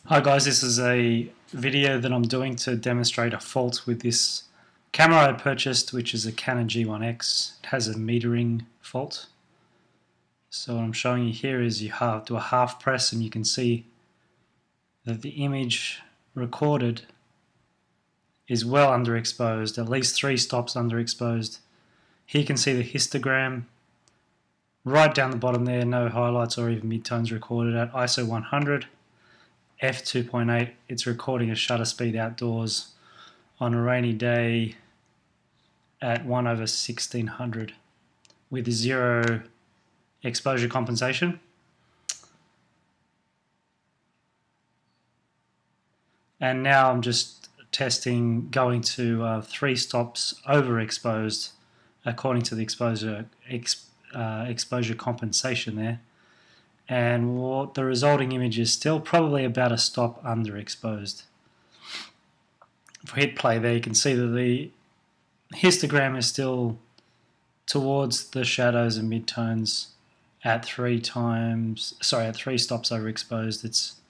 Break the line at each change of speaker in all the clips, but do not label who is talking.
Hi guys, this is a video that I'm doing to demonstrate a fault with this camera I purchased, which is a Canon G1X. It has a metering fault. So what I'm showing you here is you do a half press and you can see that the image recorded is well underexposed, at least 3 stops underexposed. Here you can see the histogram right down the bottom there, no highlights or even midtones recorded at ISO 100. f2.8, it's recording a shutter speed outdoors on a rainy day at 1/1600 with 0 exposure compensation. And now I'm just testing going to 3 stops overexposed according to the exposure compensation there. And what the resulting image is still probably about a stop underexposed. If we hit play there, you can see that the histogram is still towards the shadows and midtones at 3 stops overexposed. It's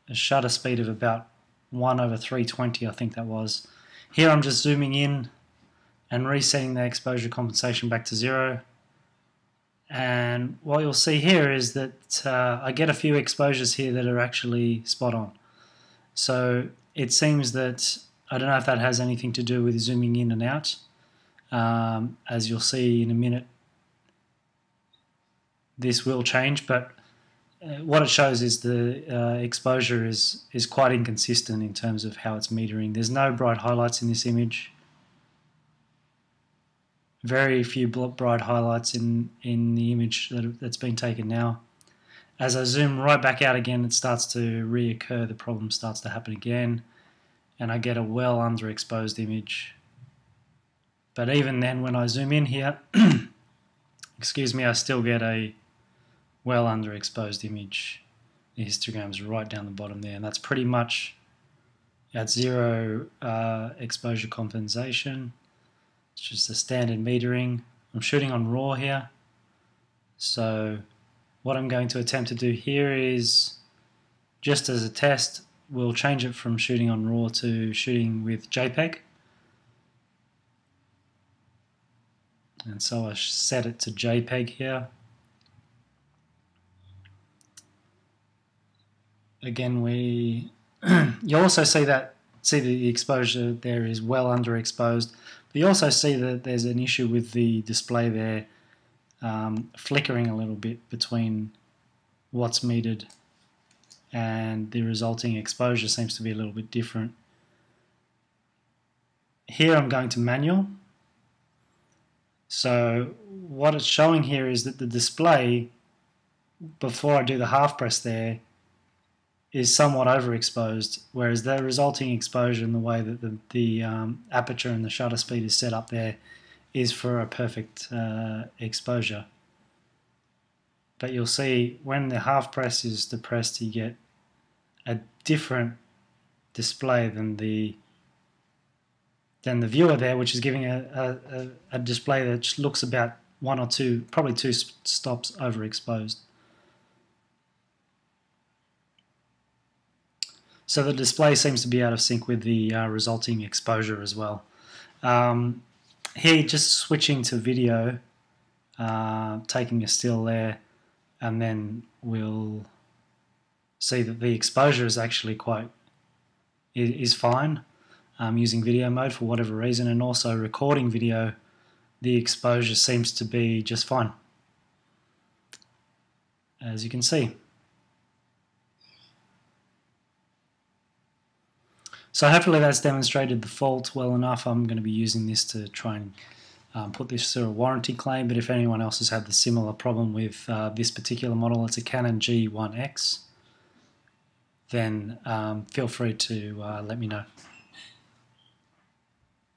a shutter speed of about 1/320, I think that was. Here I'm just zooming in and resetting the exposure compensation back to 0. And what you'll see here is that I get a few exposures here that are actually spot on. So it seems that, I don't know if that has anything to do with zooming in and out. As you'll see in a minute, this will change, but what it shows is the exposure is quite inconsistent in terms of how it's metering. There's no bright highlights in this image. Very few bright highlights in the image that's been taken now. As I zoom right back out again, it starts to reoccur, the problem starts to happen again, and I get a well underexposed image. But even then, when I zoom in here, excuse me, I still get a well underexposed image. The histogram's right down the bottom there, and that's pretty much at 0 exposure compensation. It's just a standard metering. I'm shooting on RAW here. So what I'm going to attempt to do here is, just as a test, we'll change it from shooting on RAW to shooting with JPEG. And so I set it to JPEG here. Again, you also see the exposure there is well underexposed. But you also see that there's an issue with the display there flickering a little bit between what's metered and the resulting exposure seems to be a little bit different. Here I'm going to manual. So what it's showing here is that the display, before I do the half press there, is somewhat overexposed, whereas the resulting exposure and the way that the aperture and the shutter speed is set up there is for a perfect exposure. But you'll see when the half press is depressed, you get a different display than the viewer there, which is giving a display that looks about 1 or 2, probably 2 stops overexposed. So the display seems to be out of sync with the resulting exposure as well. Here, just switching to video, taking a still there, and then we'll see that the exposure is actually is fine. Using video mode for whatever reason, and also recording video, the exposure seems to be just fine, as you can see. So hopefully that's demonstrated the fault well enough. I'm going to be using this to try and put this through a warranty claim, but if anyone else has had the similar problem with this particular model, it's a Canon G1X, then feel free to let me know.